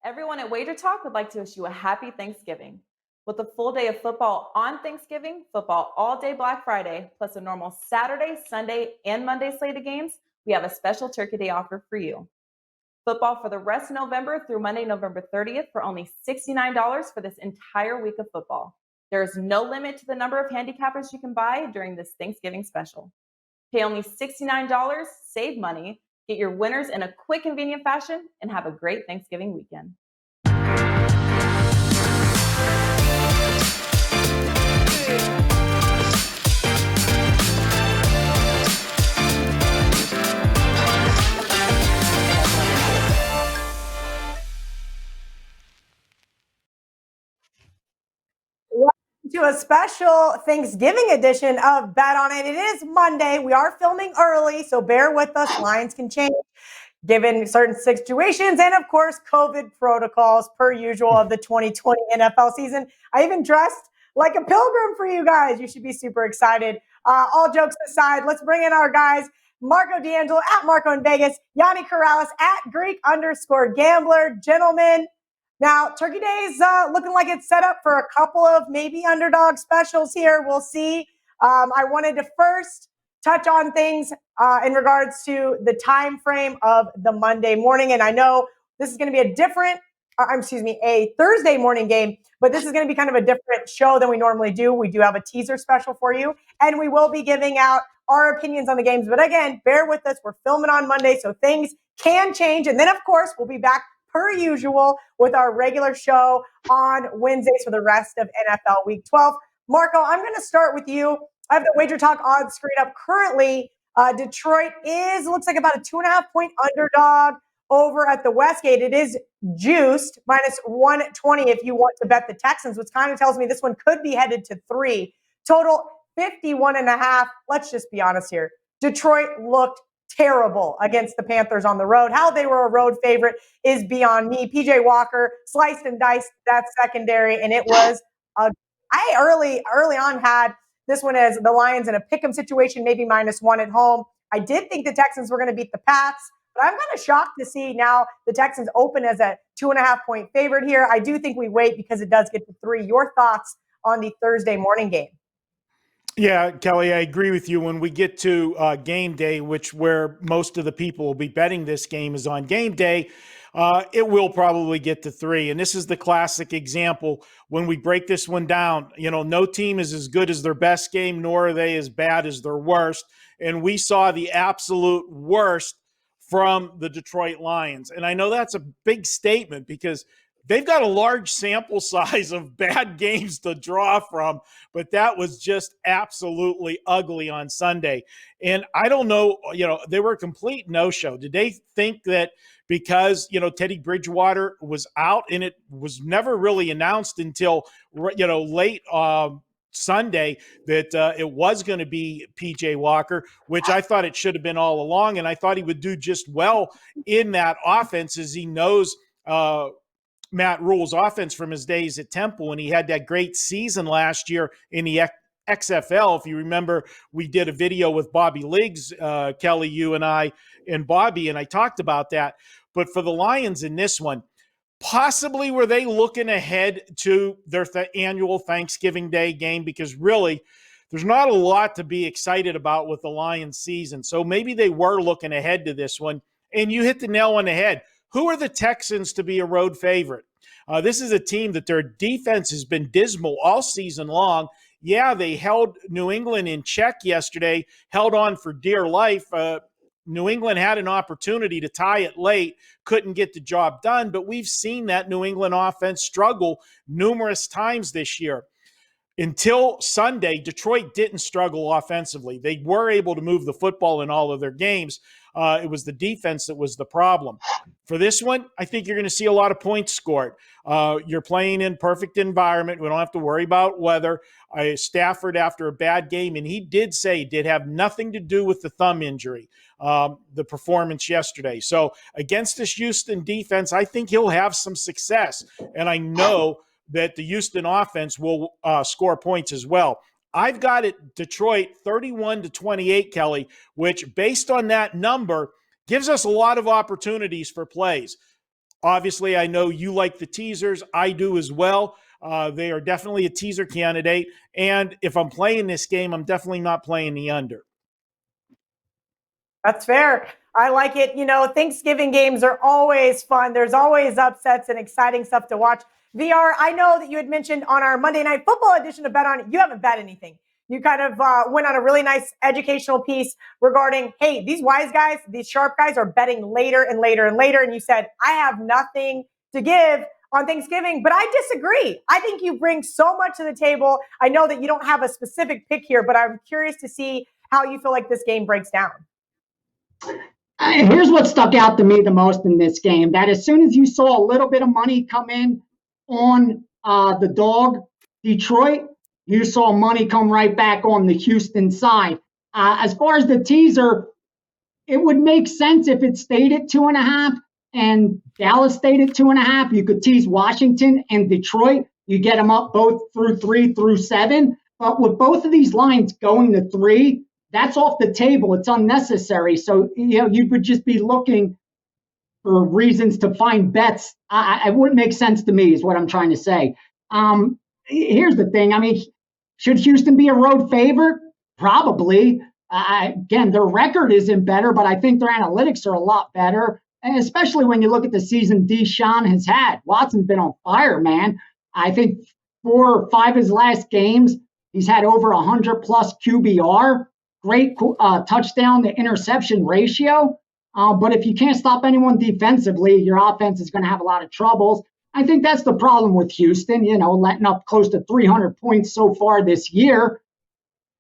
Everyone at WagerTalk would like to wish you a happy Thanksgiving. With a full day of football on Thanksgiving, football all day Black Friday, plus a normal Saturday, Sunday, and Monday slate of games, we have a special Turkey Day offer for you. Football for the rest of November through Monday, November 30th for only $69 for this entire week of football. There is no limit to the number of handicappers you can buy during this Thanksgiving special. Pay only $69, save money, get your winners in a quick, convenient fashion, and have a great Thanksgiving weekend. To a special Thanksgiving edition of Bet On It. It is Monday. We are filming early, so bear with us. Lines can change given certain situations and, of course, COVID protocols per usual of the 2020 NFL season. I even dressed like a pilgrim for you guys. You should be super excited. All jokes aside, let's bring in our guys. Marco D'Angelo at Marco in Vegas, Gianni Corrales at Greek_Gambler. Gentlemen, now, Turkey Day's looking like it's set up for a couple of maybe underdog specials here. We'll see. I wanted to first touch on things in regards to the time frame of the Monday morning. And I know this is going to be a Thursday morning game, but this is going to be kind of a different show than we normally do. We do have a teaser special for you, and we will be giving out our opinions on the games. But again, bear with us. We're filming on Monday, so things can change. And then, of course, we'll be back per usual with our regular show on Wednesdays for the rest of NFL Week 12. Marco, I'm going to start with you. I have the WagerTalk odds screen up currently. Detroit looks like about a 2.5-point underdog over at the Westgate. It is juiced minus 120 if you want to bet the Texans, which kind of tells me this one could be headed to 3. Total 51.5. Let's just be honest here. Detroit looked terrible against the Panthers on the road. How they were a road favorite is beyond me. PJ Walker sliced and diced that secondary, and it was I early on had this one as the Lions in a pick'em situation, maybe -1 at home. I did think the Texans were going to beat the Pats, but I'm kind of shocked to see now the Texans open as a 2.5-point favorite here. I do think we wait because it does get to 3. Your thoughts on the Thursday morning game? Yeah, Kelly, I agree with you. When we get to game day, where most of the people will be betting this game is on game day, it will probably get to 3. And this is the classic example when we break this one down. You know, no team is as good as their best game, nor are they as bad as their worst. And we saw the absolute worst from the Detroit Lions. And I know that's a big statement because they've got a large sample size of bad games to draw from, but that was just absolutely ugly on Sunday. And I don't know, they were a complete no-show. Did they think that because, Teddy Bridgewater was out, and it was never really announced until, late Sunday that it was going to be PJ Walker, which I thought it should have been all along, and I thought he would do just well in that offense as he knows Matt Rule's offense from his days at Temple, and he had that great season last year in the XFL. If you remember, we did a video with Bobby Liggs, Kelly, you and I, and Bobby, and I talked about that. But for the Lions in this one, possibly were they looking ahead to their annual Thanksgiving Day game? Because really, there's not a lot to be excited about with the Lions season. So maybe they were looking ahead to this one, and you hit the nail on the head. Who are the Texans to be a road favorite? This is a team that their defense has been dismal all season long. Yeah, they held New England in check yesterday, held on for dear life. New England had an opportunity to tie it late, couldn't get the job done, but we've seen that New England offense struggle numerous times this year. Until Sunday, Detroit didn't struggle offensively. They were able to move the football in all of their games. It was the defense that was the problem. For this one, I think you're going to see a lot of points scored. You're playing in perfect environment. We don't have to worry about weather. Stafford, after a bad game, and he did say it did have nothing to do with the thumb injury, the performance yesterday. So against this Houston defense, I think he'll have some success. And I know that the Houston offense will score points as well. I've got it Detroit 31-28, Kelly, which based on that number gives us a lot of opportunities for plays. Obviously, I know you like the teasers. I do as well. They are definitely a teaser candidate. And if I'm playing this game, I'm definitely not playing the under. That's fair. I like it. Thanksgiving games are always fun. There's always upsets and exciting stuff to watch. VR, I know that you had mentioned on our Monday Night Football edition of Bet On It, you haven't bet anything. You kind of went on a really nice educational piece regarding, hey, these wise guys, these sharp guys are betting later and later and later. And you said, I have nothing to give on Thanksgiving, but I disagree. I think you bring so much to the table. I know that you don't have a specific pick here, but I'm curious to see how you feel like this game breaks down. Here's what stuck out to me the most in this game, that as soon as you saw a little bit of money come in on the dog, Detroit, you saw money come right back on the Houston side. As far as the teaser, it would make sense if it stayed at 2.5 and Dallas stayed at 2.5. You could tease Washington and Detroit. You get them up both through 3 through 7. But with both of these lines going to 3, that's off the table. It's unnecessary. So, you would just be looking for reasons to find bets. It wouldn't make sense to me is what I'm trying to say. Here's the thing. I mean, should Houston be a road favorite? Probably. Again, their record isn't better, but I think their analytics are a lot better, and especially when you look at the season Deshaun has had. Watson's been on fire, man. I think 4 or 5 of his last games, he's had over 100-plus QBR. Great touchdown to interception ratio. But if you can't stop anyone defensively, your offense is going to have a lot of troubles. I think that's the problem with Houston, letting up close to 300 points so far this year.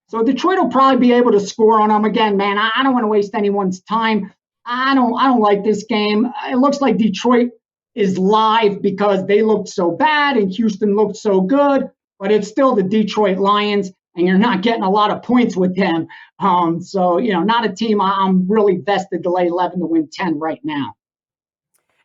So Detroit will probably be able to score on them again, man. I don't want to waste anyone's time. I don't like this game. It looks like Detroit is live because they looked so bad and Houston looked so good, but it's still the Detroit Lions, and you're not getting a lot of points with them. So, not a team I'm really vested to lay 11 to win 10 right now.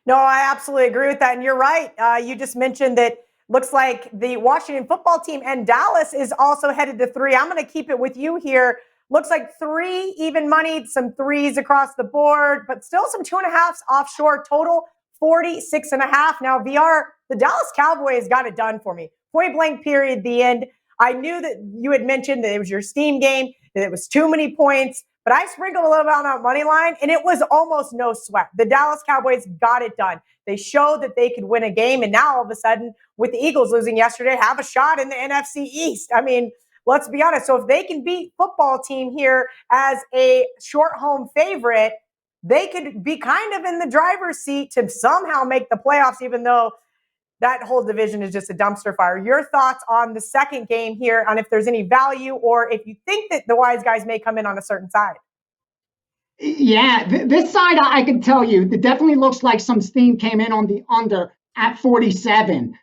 No, I absolutely agree with that. And you're right. You just mentioned that looks like the Washington football team and Dallas is also headed to 3. I'm going to keep it with you here. Looks like 3 even money, some 3s across the board, but still some 2.5s offshore. Total 46.5. Now, VR, the Dallas Cowboys got it done for me. Point blank period, the end. I knew that you had mentioned that it was your steam game, that it was too many points, but I sprinkled a little bit on that money line, and it was almost no sweat. The Dallas Cowboys got it done. They showed that they could win a game, and now all of a sudden, with the Eagles losing yesterday, have a shot in the NFC East. I mean, let's be honest. So if they can beat football team here as a short home favorite, they could be kind of in the driver's seat to somehow make the playoffs, even though that whole division is just a dumpster fire. Your thoughts on the second game here, on if there's any value or if you think that the wise guys may come in on a certain side? Yeah, this side, I can tell you, it definitely looks like some steam came in on the under at 47,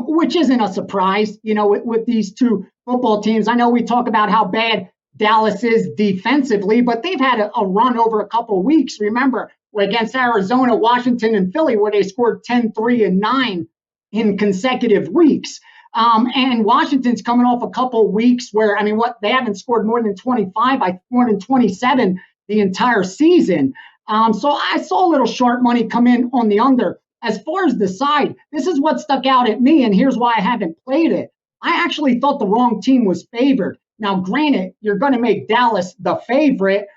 which isn't a surprise, with these two football teams. I know we talk about how bad Dallas is defensively, but they've had a run over a couple of weeks. Remember, against Arizona, Washington, and Philly, where they scored 10, 3, and 9 in consecutive weeks. And Washington's coming off a couple weeks where, they haven't scored more than 25, more than 27 the entire season. So I saw a little short money come in on the under. As far as the side, this is what stuck out at me, and here's why I haven't played it. I actually thought the wrong team was favored. Now, granted, you're going to make Dallas the favorite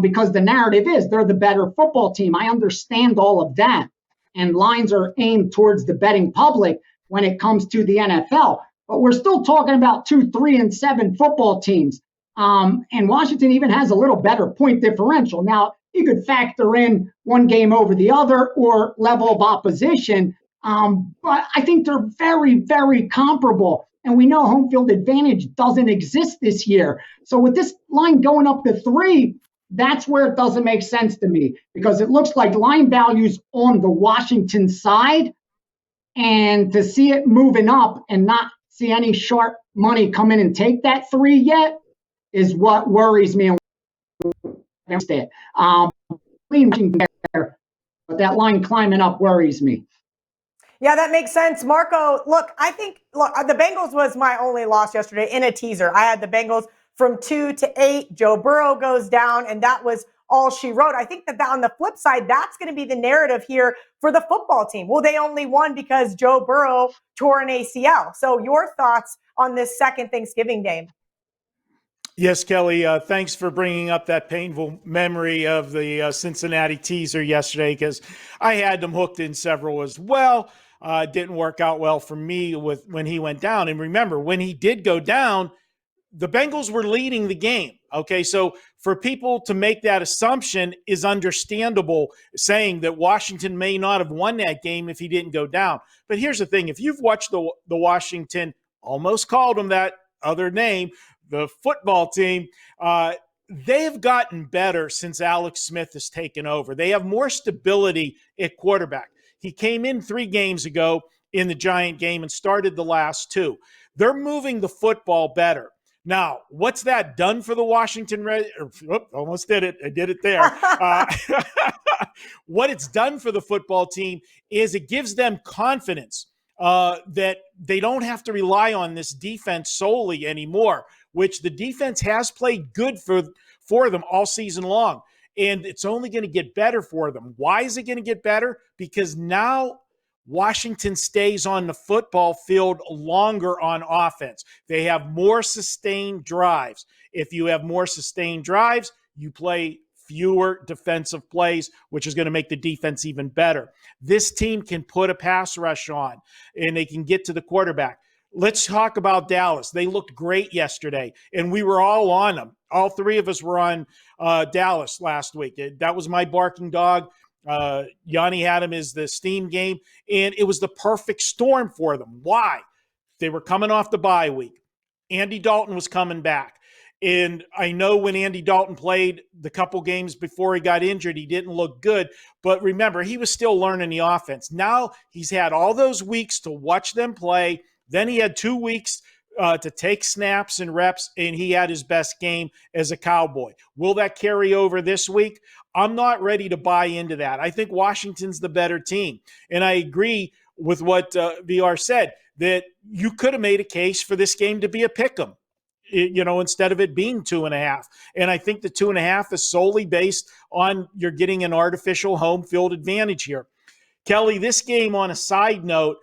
because the narrative is they're the better football team. I understand all of that. And lines are aimed towards the betting public when it comes to the NFL. But we're still talking about 2, 3, and 7 football teams. And Washington even has a little better point differential. Now, you could factor in one game over the other or level of opposition. But I think they're very, very comparable. And we know home field advantage doesn't exist this year. So with this line going up to 3, that's where it doesn't make sense to me, because it looks like line values on the Washington side, and to see it moving up and not see any sharp money come in and take that 3 yet is what worries me. But that line climbing up worries me. Yeah, that makes sense. Marco, look, the Bengals was my only loss yesterday in a teaser. I had the Bengals from 2 to 8. Joe Burrow goes down, and that was all she wrote. I think that on the flip side, that's going to be the narrative here for the football team. Well, they only won because Joe Burrow tore an ACL. So your thoughts on this second Thanksgiving game? Yes, Kelly, thanks for bringing up that painful memory of the Cincinnati teaser yesterday, because I had them hooked in several as well. Didn't work out well for me when he went down. And remember, when he did go down, the Bengals were leading the game. Okay, so for people to make that assumption is understandable, saying that Washington may not have won that game if he didn't go down. But here's the thing. If you've watched the Washington, almost called them that other name, the football team, they've gotten better since Alex Smith has taken over. They have more stability at quarterback. He came in 3 games ago in the Giant game and started the last 2. They're moving the football better. Now, what's that done for the Washington Red? Almost did it. I did it there. What it's done for the football team is it gives them confidence that they don't have to rely on this defense solely anymore, which the defense has played good for them all season long. And it's only going to get better for them. Why is it going to get better? Because now Washington stays on the football field longer on offense. They have more sustained drives. If you have more sustained drives, you play fewer defensive plays, which is going to make the defense even better. This team can put a pass rush on, and they can get to the quarterback. Let's talk about Dallas. They looked great yesterday, and we were all on them. All 3 of us were on Dallas last week. That was my barking dog. Gianni had him as the steam game, and it was the perfect storm for them. Why? They were coming off the bye week. Andy Dalton was coming back. And I know when Andy Dalton played the couple games before he got injured, he didn't look good. But remember, he was still learning the offense. Now he's had all those weeks to watch them play. Then he had 2 weeks to take snaps and reps, and he had his best game as a Cowboy. Will that carry over this week? I'm not ready to buy into that. I think Washington's the better team. And I agree with what VR said, that you could have made a case for this game to be a pick'em, instead of it being 2.5. And I think the 2.5 is solely based on you're getting an artificial home field advantage here. Kelly, this game, on a side note,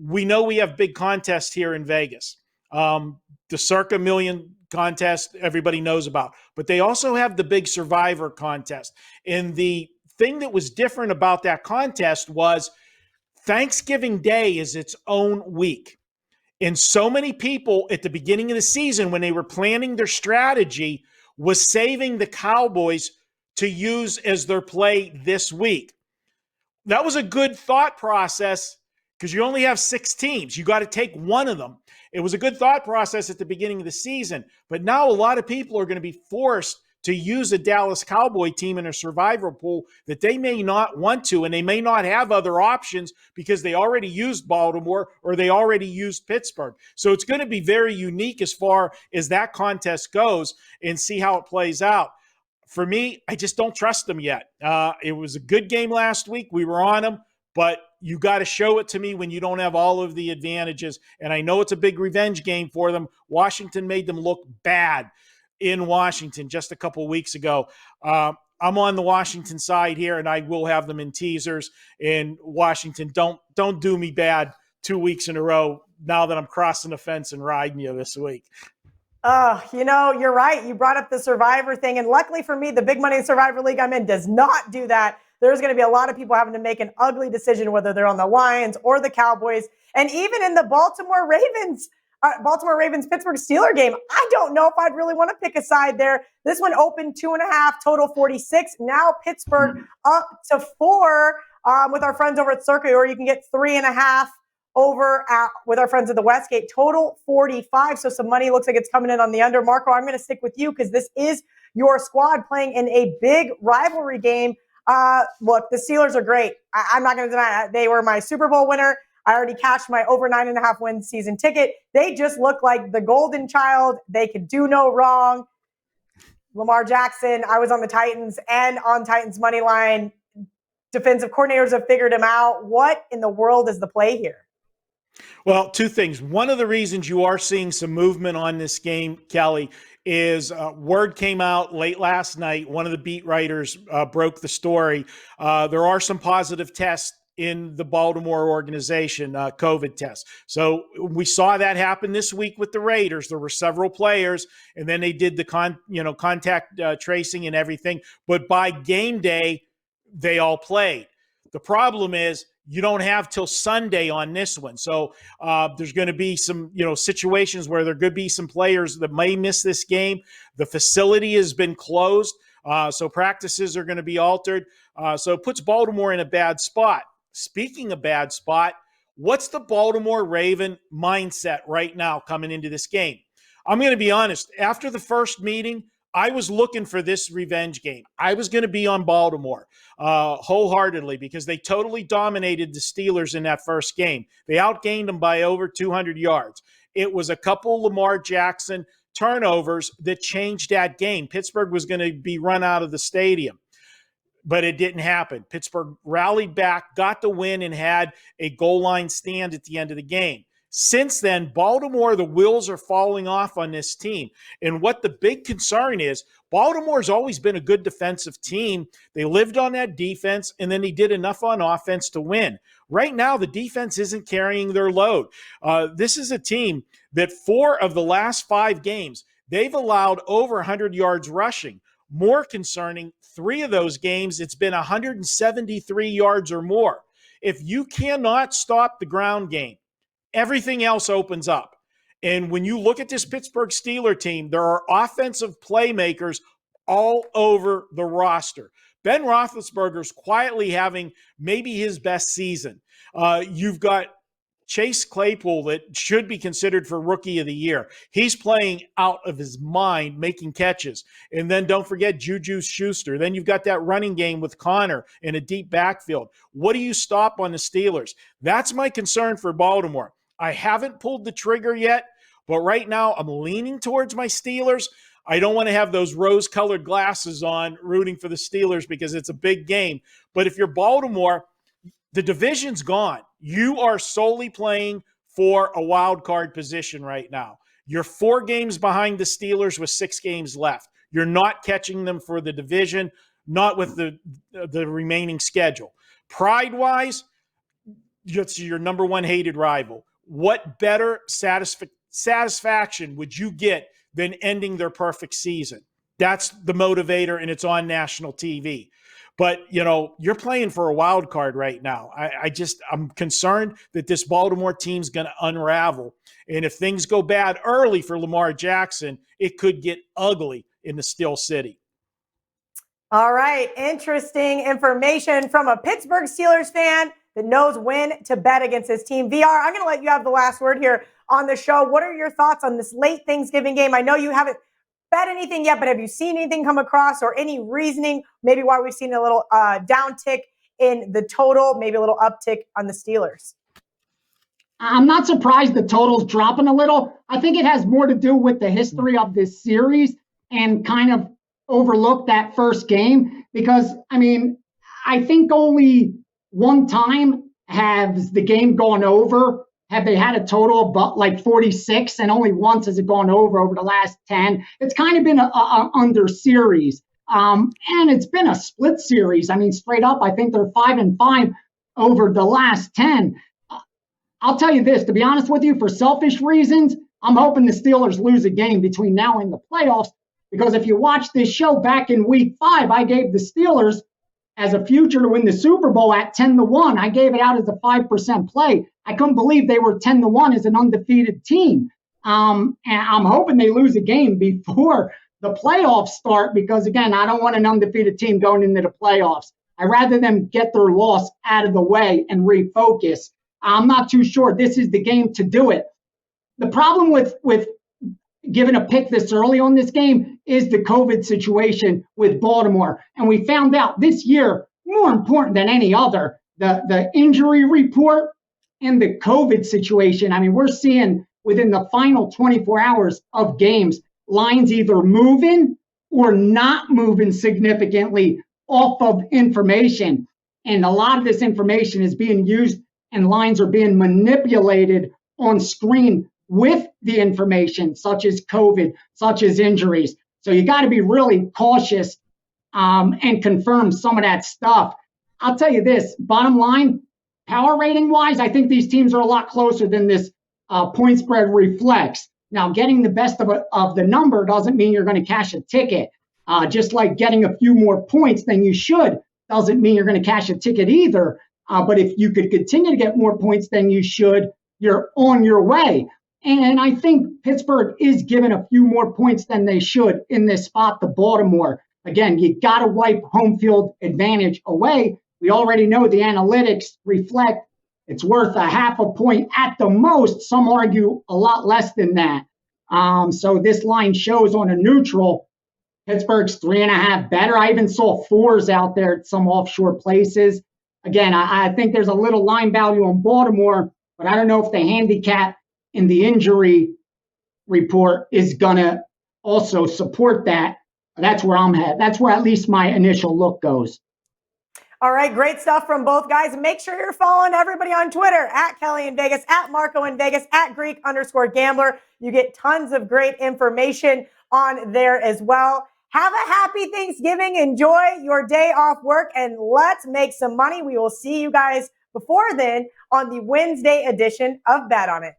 we know we have big contests here in Vegas. The Circa Million contest everybody knows about, but they also have the big Survivor contest. And the thing that was different about that contest was Thanksgiving Day is its own week. And so many people at the beginning of the season, when they were planning their strategy, was saving the Cowboys to use as their play this week. That was a good thought process because you only have 6 teams. You got to take one of them. It was a good thought process at the beginning of the season, but now a lot of people are going to be forced to use a Dallas Cowboy team in a survivor pool that they may not want to, and they may not have other options because they already used Baltimore or they already used Pittsburgh. So it's going to be very unique as far as that contest goes, and see how it plays out. For me, I just don't trust them yet. It was a good game last week. We were on them, but you got to show it to me when you don't have all of the advantages. And I know it's a big revenge game for them. Washington made them look bad in Washington just a couple of weeks ago. I'm on the Washington side here, and I will have them in teasers. And Washington, don't do me bad 2 weeks in a row now that I'm crossing the fence and riding you this week. You're right. You brought up the Survivor thing. And luckily for me, the big money Survivor League I'm in does not do that. There's going to be a lot of people having to make an ugly decision, whether they're on the Lions or the Cowboys. And even in the Baltimore Ravens Pittsburgh Steelers game, I don't know if I'd really want to pick a side there. This one opened 2.5, total 46. Now Pittsburgh up to 4 with our friends over at Circa, or you can get 3.5 over with our friends at the Westgate. Total 45. So some money looks like it's coming in on the under. Marco, I'm going to stick with you because this is your squad playing in a big rivalry game. Look, the Steelers are great. I'm not going to deny it. They were my Super Bowl winner. I already cashed my over 9.5 win season ticket. They just look like the golden child. They could do no wrong. Lamar Jackson, I was on the Titans and on Titans money line. Defensive coordinators have figured him out. What in the world is the play here? Well, 2 things. One of the reasons you are seeing some movement on this game, Kelly, is word came out late last night. One of the beat writers broke the story. There are some positive tests in the Baltimore organization, COVID tests. So we saw that happen this week with the Raiders. There were several players, and then they did the contact tracing and everything. But by game day, they all played. The problem is you don't have till Sunday on this one. So there's going to be some, situations where there could be some players that may miss this game. The facility has been closed, so practices are going to be altered. So it puts Baltimore in a bad spot. Speaking of bad spot, what's the Baltimore Raven mindset right now coming into this game? I'm going to be honest. After the first meeting, I was looking for this revenge game. I was going to be on Baltimore wholeheartedly because they totally dominated the Steelers in that first game. They outgained them by over 200 yards. It was a couple Lamar Jackson turnovers that changed that game. Pittsburgh was going to be run out of the stadium, but it didn't happen. Pittsburgh rallied back, got the win, and had a goal line stand at the end of the game. Since then, Baltimore, the wheels are falling off on this team. And what the big concern is, Baltimore's always been a good defensive team. They lived on that defense, and then they did enough on offense to win. Right now, the defense isn't carrying their load. This is a team that 4 of the last 5 games, they've allowed over 100 yards rushing. More concerning, 3 of those games, it's been 173 yards or more. If you cannot stop the ground game, everything else opens up. And when you look at this Pittsburgh Steelers team, there are offensive playmakers all over the roster. Ben Roethlisberger's quietly having maybe his best season. You've got Chase Claypool that should be considered for Rookie of the Year. He's playing out of his mind, making catches. And then don't forget Juju Schuster. Then you've got that running game with Connor in a deep backfield. What do you stop on the Steelers? That's my concern for Baltimore. I haven't pulled the trigger yet, but right now I'm leaning towards my Steelers. I don't want to have those rose-colored glasses on rooting for the Steelers because it's a big game. But if you're Baltimore, the division's gone. You are solely playing for a wild card position right now. You're 4 games behind the Steelers with 6 games left. You're not catching them for the division, not with the remaining schedule. Pride-wise, it's your number 1 hated rival. What better satisfaction would you get than ending their perfect season? That's the motivator, and it's on national TV. But, you're playing for a wild card right now. I'm concerned that this Baltimore team's going to unravel. And if things go bad early for Lamar Jackson, it could get ugly in the Steel City. All right. Interesting information from a Pittsburgh Steelers fan that knows when to bet against his team. VR, I'm going to let you have the last word here on the show. What are your thoughts on this late Thanksgiving game? I know you haven't bet anything yet, but have you seen anything come across or any reasoning, maybe why we've seen a little downtick in the total, maybe a little uptick on the Steelers? I'm not surprised the total's dropping a little. I think it has more to do with the history of this series and kind of overlook that first game because, I think only one time has the game gone over. Have they had a total of like 46 and only once has it gone over the last 10? It's kind of been a under series. And it's been a split series. Straight up, I think they're 5-5 over the last 10. I'll tell you this, to be honest with you, for selfish reasons, I'm hoping the Steelers lose a game between now and the playoffs. Because if you watch this show back in week 5, I gave the Steelers as a future to win the Super Bowl at 10-1. I gave it out as a 5% play. I couldn't believe they were 10-1 as an undefeated team. And I'm hoping they lose a game before the playoffs start because, again, I don't want an undefeated team going into the playoffs. I'd rather them get their loss out of the way and refocus. I'm not too sure this is the game to do it. The problem with giving a pick this early on this game is the COVID situation with Baltimore. And we found out this year, more important than any other, the injury report and the COVID situation. We're seeing within the final 24 hours of games, lines either moving or not moving significantly off of information. And a lot of this information is being used and lines are being manipulated on screen with the information, such as COVID, such as injuries. So you got to be really cautious and confirm some of that stuff. I'll tell you this, bottom line, power rating wise, I think these teams are a lot closer than this point spread reflects. Now, getting the best of the number doesn't mean you're going to cash a ticket. Just like getting a few more points than you should doesn't mean you're going to cash a ticket either. But if you could continue to get more points than you should, you're on your way. And I think Pittsburgh is given a few more points than they should in this spot to Baltimore. Again, you got to wipe home field advantage away. We already know the analytics reflect it's worth a half a point at the most. Some argue a lot less than that. So this line shows on a neutral, Pittsburgh's 3.5 better. I even saw 4s out there at some offshore places. Again, I think there's a little line value on Baltimore, but I don't know if the handicap in the injury report is going to also support that. That's where I'm at. That's where at least my initial look goes. All right, great stuff from both guys. Make sure you're following everybody on Twitter at Kelly in Vegas, at Marco in Vegas, at Greek_Gambler. You get tons of great information on there as well. Have a happy Thanksgiving. Enjoy your day off work, and let's make some money. We will see you guys before then on the Wednesday edition of Bet On It.